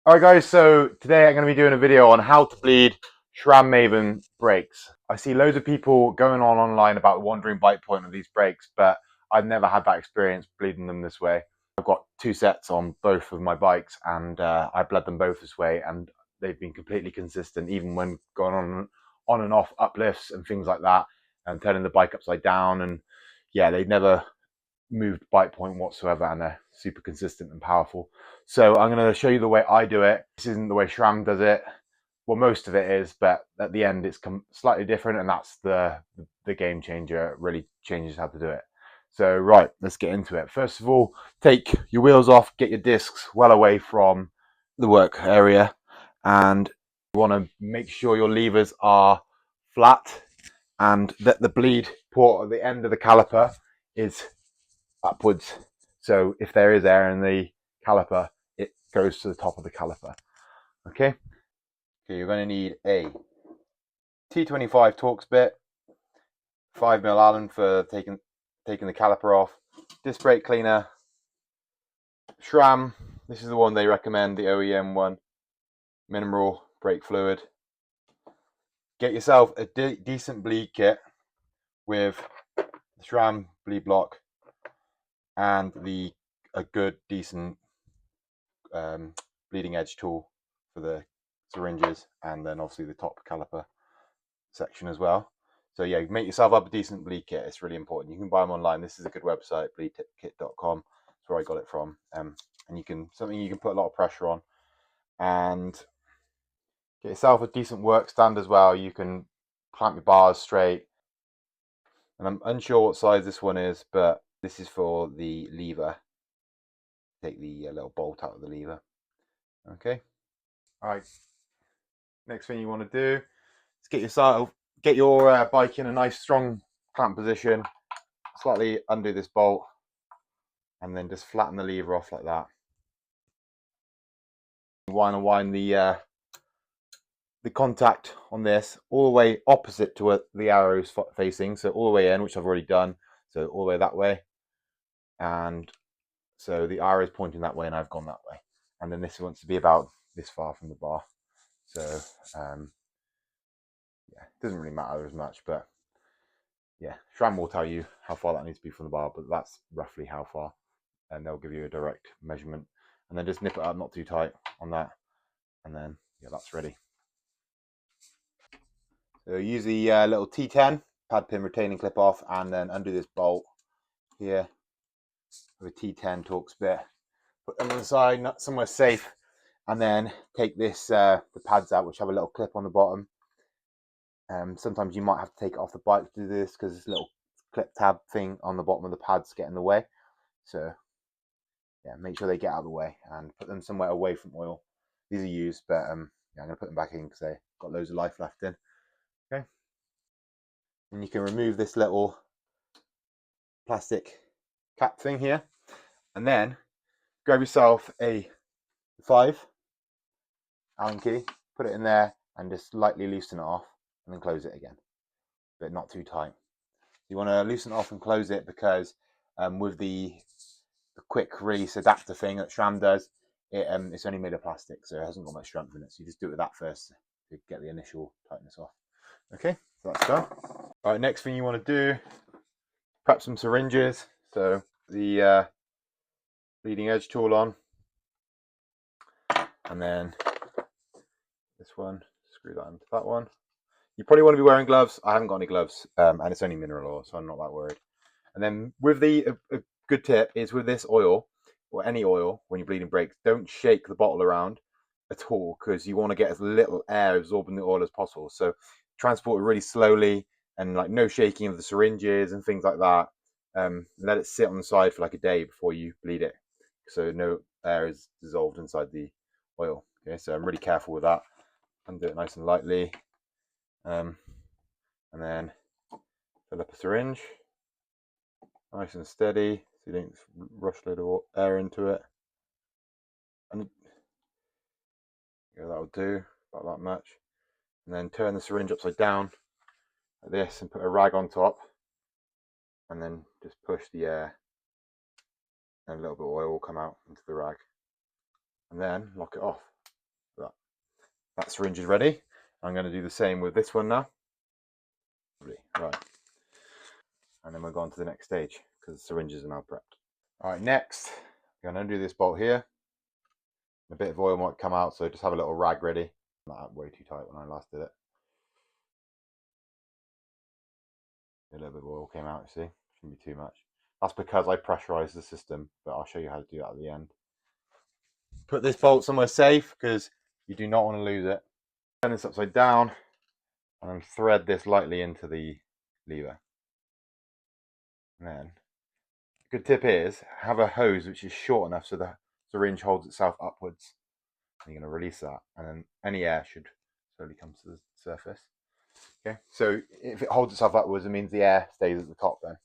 Alright guys, so today I'm going to be doing a video on how to bleed Sram Maven brakes. I see loads of people going on online about the wandering bite point of these brakes, but I've never had that experience bleeding them this way. I've got two sets on both of my bikes and I bled them both this way, and they've been completely consistent even when going on and off uplifts and things like that and turning the bike upside down, and yeah, they've never moved bite point whatsoever, and they're super consistent and powerful. So I'm going to show you the way I do it. This isn't the way Sram does it. Well, most of it is, but at the end it's slightly different, and that's the game changer. It really changes how to do it. So right, let's get into it. First of all, take your wheels off, get your discs well away from the work area, and you want to make sure your levers are flat and that the bleed port at the end of the caliper is upwards. So if there is air in the caliper, it goes to the top of the caliper. Okay, you're going to need a T25 Torx bit, 5mm Allen for taking the caliper off, disc brake cleaner, Sram, this is the one they recommend, the OEM one, mineral brake fluid. Get yourself a decent bleed kit with the Sram bleed block and a good decent bleeding edge tool for the syringes, and then obviously the top caliper section as well. So yeah, make yourself up a decent bleed kit. It's really important. You can buy them online. This is a good website, bleedkit.com. That's where I got it from. And something you can put a lot of pressure on, and get yourself a decent work stand as well. You can clamp your bars straight. And I'm unsure what size this one is, but this is for the lever. Take the little bolt out of the lever. Okay. All right. Next thing you want to do is get your bike in a nice strong clamp position, slightly undo this bolt, and then just flatten the lever off like that. You want to wind the contact on this all the way opposite to where the arrow is facing, so all the way in, which I've already done, so all the way that way, and so the arrow is pointing that way and I've gone that way, and then this wants to be about this far from the bar. So yeah, it doesn't really matter as much, but yeah, Sram will tell you how far that needs to be from the bar, but that's roughly how far, and they'll give you a direct measurement, and then just nip it up, not too tight on that, and then yeah, that's ready. So use the little T10 pad pin retaining clip off, and then undo this bolt here with a T10 Torx bit. Put them on the side, not somewhere safe, and then take this the pads out, which have a little clip on the bottom. Sometimes you might have to take it off the bike to do this because this little clip tab thing on the bottom of the pads get in the way. So yeah, make sure they get out of the way and put them somewhere away from oil. These are used, but yeah, I'm going to put them back in because they've got loads of life left in. Okay, and you can remove this little plastic cap thing here, and then grab yourself a 5 Allen key, put it in there, and just lightly loosen it off, and then close it again, but not too tight. You want to loosen it off and close it because with the quick release adapter thing that Sram does, it's only made of plastic, so it hasn't got much strength in it. So you just do it with that first to get the initial tightness off. Okay, so that's done. All right, next thing you want to do, prep some syringes. So the leading edge tool on, and then this one, screw that into that one. You probably want to be wearing gloves. I haven't got any gloves, and it's only mineral oil, so I'm not that worried. And then with a good tip is with this oil, or any oil, when you're bleeding brakes, don't shake the bottle around at all, because you want to get as little air absorbing the oil as possible. So transport it really slowly, and like no shaking of the syringes and things like that. Let it sit on the side for like a day before you bleed it, so no air is dissolved inside the oil. Okay, so I'm really careful with that. Undo it nice and lightly, and then fill up a syringe, nice and steady, so you don't rush a load of air into it. And yeah, that'll do about that much. And then turn the syringe upside down like this and put a rag on top, and then just push the air, and a little bit of oil will come out into the rag, and then lock it off. that syringe is ready. I'm going to do the same with this one now. Right, and then we'll go on to the next stage because the syringes are now prepped. All right, next I'm going to undo this bolt here. A bit of oil might come out, so just have a little rag ready. Not way too tight when I last did it. A little bit of oil came out, you see. Shouldn't be too much. That's because I pressurized the system, but I'll show you how to do that at the end. Put this bolt somewhere safe because you do not want to lose it. Turn this upside down and then thread this lightly into the lever. And then, a good tip is have a hose which is short enough so the syringe holds itself upwards. And you're going to release that, and then any air should slowly come to the surface. Okay, so if it holds itself upwards, it means the air stays at the top then.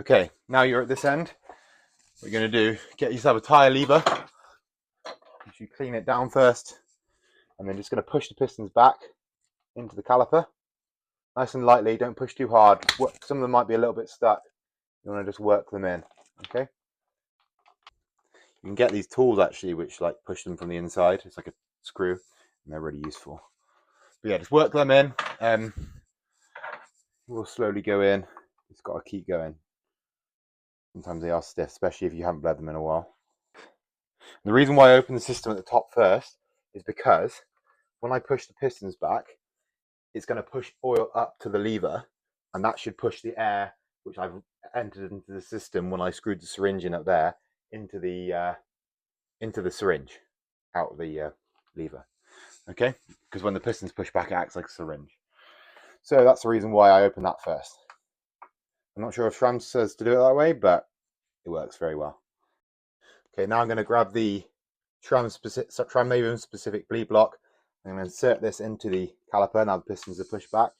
Okay, now you're at this end. What you're going to do, get yourself a tyre lever. You clean it down first, and then just going to push the pistons back into the caliper. Nice and lightly, don't push too hard. Some of them might be a little bit stuck. You want to just work them in, okay? You can get these tools actually, which like push them from the inside. It's like a screw, and they're really useful. But yeah, just work them in. We'll slowly go in. It's got to keep going. Sometimes they are stiff, especially if you haven't bled them in a while. The reason why I open the system at the top first is because when I push the pistons back, it's going to push oil up to the lever, and that should push the air, which I've entered into the system when I screwed the syringe in up there, into the syringe out of the lever. Okay, because when the pistons push back, it acts like a syringe. So that's the reason why I open that first. I'm not sure if Sram says to do it that way, but it works very well. Okay, now I'm going to grab the Sram maven specific bleed block. I'm going to insert this into the caliper. Now the pistons are pushed back.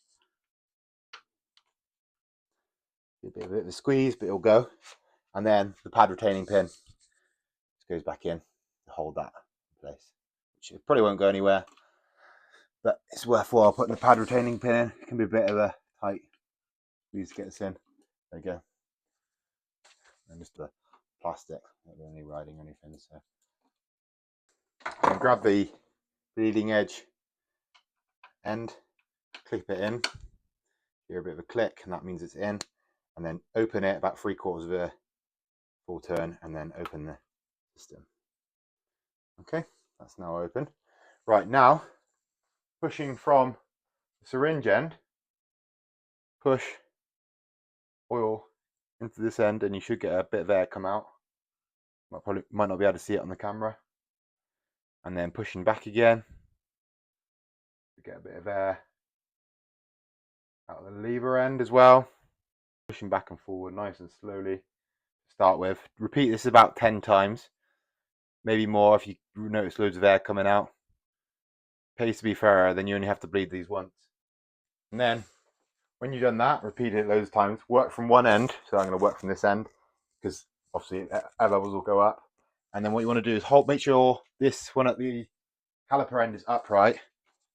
A bit of a squeeze, but it'll go. And then the pad retaining pin just goes back in to hold that in place, which it probably won't go anywhere, but it's worthwhile putting the pad retaining pin in. It can be a bit of a tight squeeze to get this in. There you go. And just the plastic, not doing any riding or anything. So grab the bleeding edge end, clip it in, hear a bit of a click, and that means it's in. And then open it about 3/4 of a full turn, and then open the system. Okay, that's now open. Right, now pushing from the syringe end, push oil into this end, and you should get a bit of air come out. Might not be able to see it on the camera. And then pushing back again, to get a bit of air out of the lever end as well. Pushing back and forward nice and slowly to start with. Repeat this about 10 times, maybe more if you notice loads of air coming out. Pays to be fairer, then you only have to bleed these once. And then when you've done that, repeat it loads of times. Work from one end, so I'm going to work from this end because obviously air levels will go up. And then what you want to do is make sure this one at the caliper end is upright,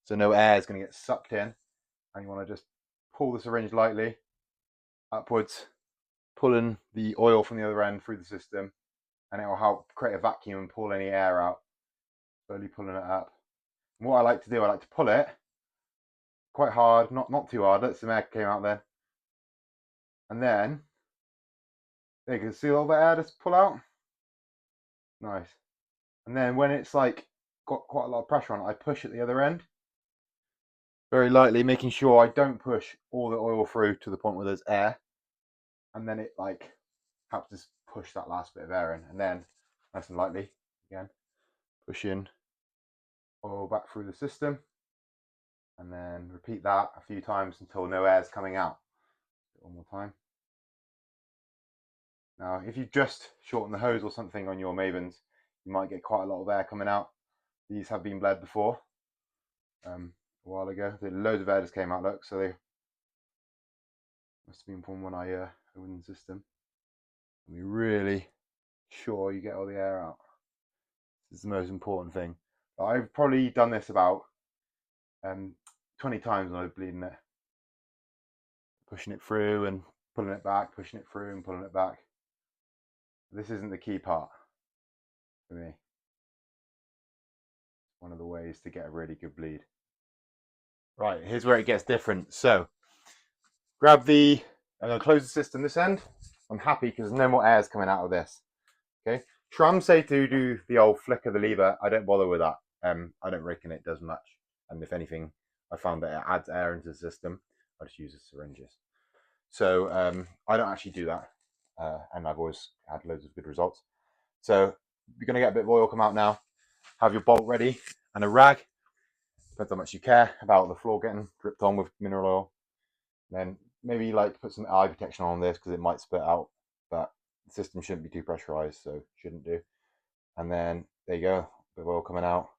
so no air is going to get sucked in. And you want to just pull the syringe lightly upwards, pulling the oil from the other end through the system, and it will help create a vacuum and pull any air out. Slowly pulling it up. And what I like to do, I like to pull it quite hard, not too hard. Let some air came out then, and then there you can see all the air just pull out. Nice. And then when it's like got quite a lot of pressure on it, I push at the other end very lightly, making sure I don't push all the oil through to the point where there's air, and then it like helps us push that last bit of air in, and then nice and lightly again pushing oil back through the system, and then repeat that a few times until no air is coming out. One more time. Now if you just shorten the hose or something on your mavens, you might get quite a lot of air coming out. These have been bled before a while ago. Loads of air just came out, look, so they must have been from when I opened the system. Be really sure you get all the air out. This is the most important thing. I've probably done this about 20 times when I was bleeding it. Pushing it through and pulling it back, pushing it through and pulling it back. This isn't the key part for me. one of the ways to get a really good bleed. Right, here's where it gets different. So grab the, I'm going to close the system this end. I'm happy because there's no more air's coming out of this. Okay, Sram say to do the old flick of the lever. I don't bother with that. I don't reckon it does much. And if anything, I found that it adds air into the system. I just use the syringes. So I don't actually do that. And I've always had loads of good results. So you're going to get a bit of oil come out now. Have your bolt ready and a rag. Depends how much you care about the floor getting dripped on with mineral oil. Then maybe like put some eye protection on this because it might spit out, but the system shouldn't be too pressurized, so shouldn't do. And then there you go, a bit of oil coming out.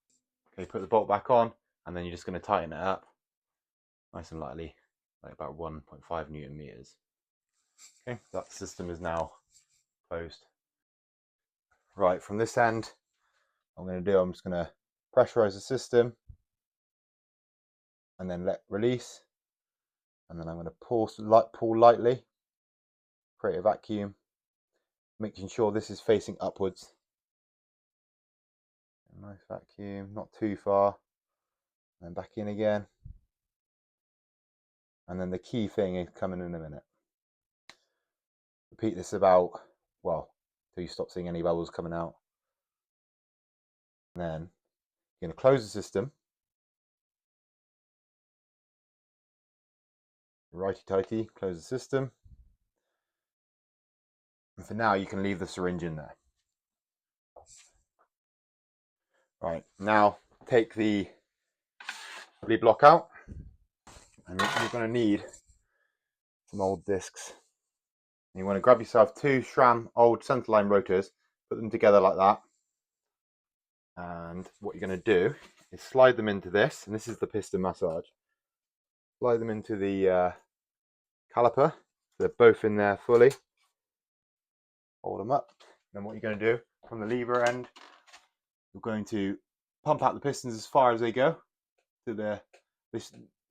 Okay, put the bolt back on, and then you're just going to tighten it up nice and lightly, like about 1.5 Newton meters. Okay, that system is now closed. Right, from this end, I'm just going to pressurize the system and then let release. And then I'm going to pull lightly, create a vacuum, making sure this is facing upwards. A nice vacuum, not too far. And then back in again. And then the key thing is coming in a minute. Repeat this about, well, till you stop seeing any bubbles coming out. And then you're going to close the system. Righty-tighty, close the system. And for now, you can leave the syringe in there. Right, now take the bleed block out. And you're going to need some old discs. And you want to grab yourself 2 Sram old centerline rotors, put them together like that. And what you're going to do is slide them into this, and this is the piston massage. Slide them into the caliper. They're both in there fully. Hold them up. Then what you're going to do from the lever end, you're going to pump out the pistons as far as they go to the.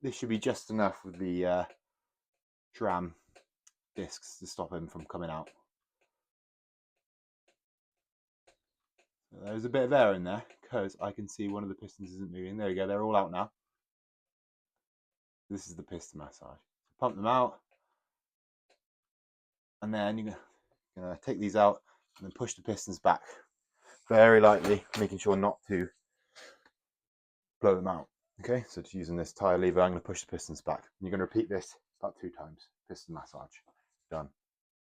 This should be just enough with the Sram discs to stop them from coming out. So there's a bit of air in there because I can see one of the pistons isn't moving. There we go, they're all out now. This is the piston massage. Pump them out, and then you're going to take these out and then push the pistons back very lightly, making sure not to blow them out. Okay, so just using this tire lever, I'm going to push the pistons back. And you're going to repeat this about 2 times. Piston massage. Done.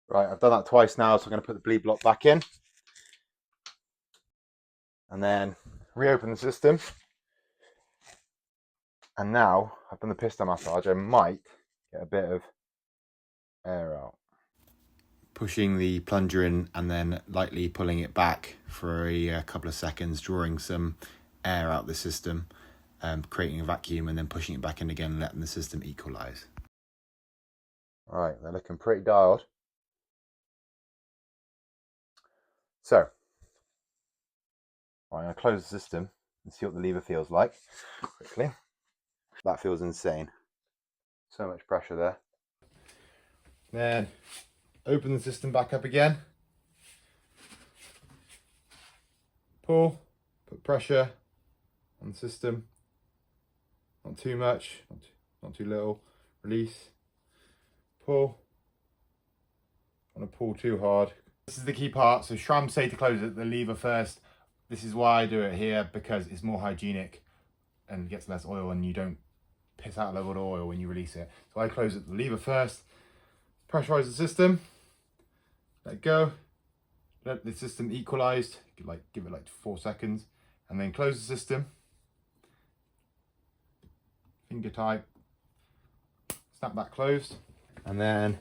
Right, I've done that twice now, so I'm going to put the bleed block back in. And then reopen the system. And now I've done the piston massage, I might get a bit of air out. Pushing the plunger in and then lightly pulling it back for a couple of seconds, drawing some air out the system, creating a vacuum, and then pushing it back in again and letting the system equalize. All right, they're looking pretty dialed. So, I'm going to close the system and see what the lever feels like quickly. That feels insane. So much pressure there. Then open the system back up again. Pull, put pressure on the system. Not too much, not too little. Release, pull. I want to pull too hard. This is the key part. So Sram say to close the lever first. This is why I do it here, because it's more hygienic and gets less oil, and you don't piss out a load of oil when you release it. So I close the lever first, pressurize the system, let go, let the system equalized, give it like 4 seconds, and then close the system, finger tight, snap that closed, and then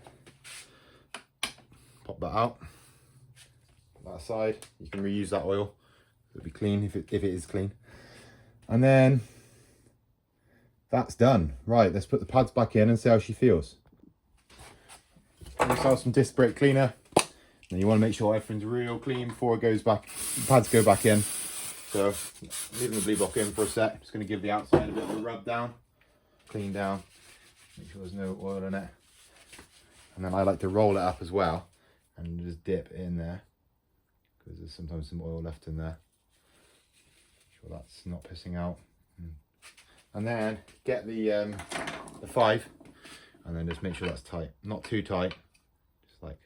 pop that out, put that aside. You can reuse that oil, it'll be clean if it is clean. And then that's done. Right, let's put the pads back in and see how she feels. Yourself some disc brake cleaner, and you want to make sure everything's real clean before it goes back. The pads go back in. So leaving the bleed block in for a sec. Just going to give the outside a bit of a rub down, clean down, make sure there's no oil in it. And then I like to roll it up as well and just dip in there because there's sometimes some oil left in there. so that's not pissing out. And then get the 5, and then just make sure that's tight, not too tight, just like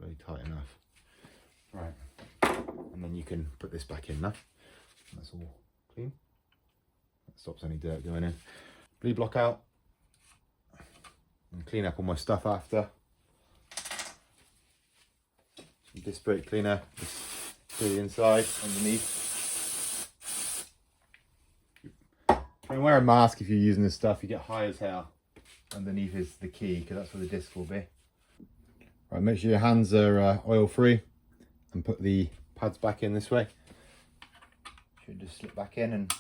really tight enough. Right, and then you can put this back in now. That's all clean. That stops any dirt going in. Bleed block out, and clean up all my stuff after. Some disc brake cleaner, just to the inside, underneath. And wear a mask if you're using this stuff. You get high as hell. Underneath is the key, because that's where the disc will be. Right, make sure your hands are oil free, and put the pads back in this way. Should just slip back in, and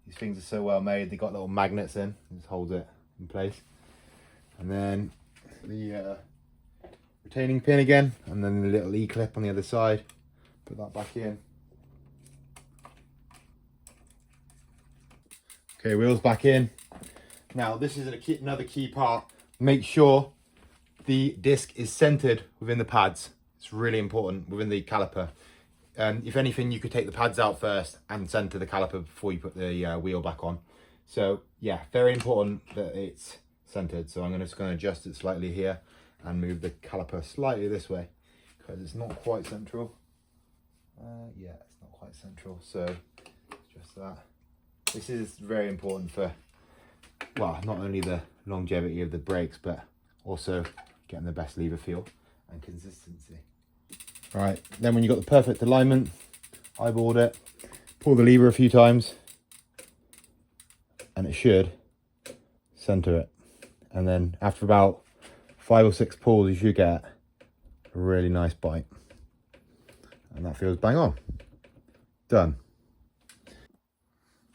these things are so well made. They got little magnets in, just holds it in place. And then the retaining pin again, and then the little E-clip on the other side. Put that back in. Okay, wheels back in. Now this is another key part. Make sure the disc is centered within the pads. It's really important within the caliper. If anything, you could take the pads out first and center the caliper before you put the wheel back on. So yeah, very important that it's centered. So I'm just going to adjust it slightly here and move the caliper slightly this way, because it's not quite central. Yeah, it's not quite central. So just that. This is very important for, well, not only the longevity of the brakes, but also getting the best lever feel and consistency. Right, then when you've got the perfect alignment, eyeballed it, pull the lever a few times, and it should center it. And then after about 5 or 6 pulls, you should get a really nice bite. And that feels bang on. Done.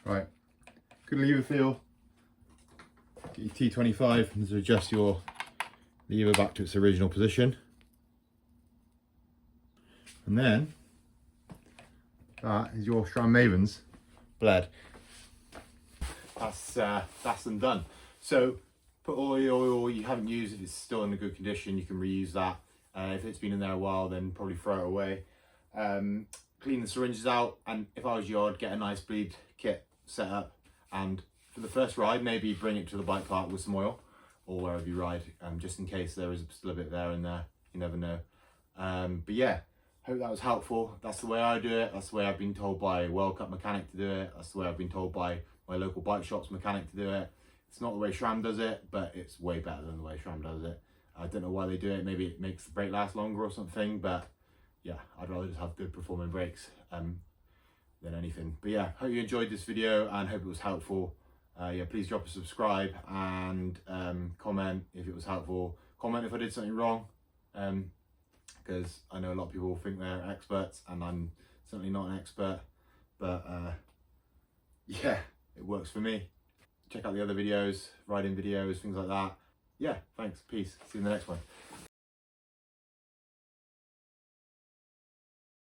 Right, good lever feel. Get your T25 and just adjust your lever back to its original position. And then that is your Sram Maven's bled. That's them done. So put all the oil you haven't used, if it's still in a good condition, you can reuse that. If it's been in there a while, then probably throw it away. Clean the syringes out, and if I was you, I'd get a nice bleed kit set up, and for the first ride maybe bring it to the bike park with some oil or wherever you ride, just in case there is still a bit there in there, you never know. But yeah, hope that was helpful. That's the way I do it. That's the way I've been told by a World Cup mechanic to do it. That's the way I've been told by my local bike shop's mechanic to do it. It's not the way Sram does it, but it's way better than the way Sram does it. I don't know why they do it. Maybe it makes the brake last longer or something, but yeah, I'd rather just have good performing brakes than anything. But yeah, hope you enjoyed this video and hope it was helpful. Yeah, please drop a subscribe and comment if it was helpful. Comment if I did something wrong, because I know a lot of people think they're experts and I'm certainly not an expert, but yeah, it works for me. Check out the other videos, riding videos, things like that. Yeah, thanks, peace, see you in the next one.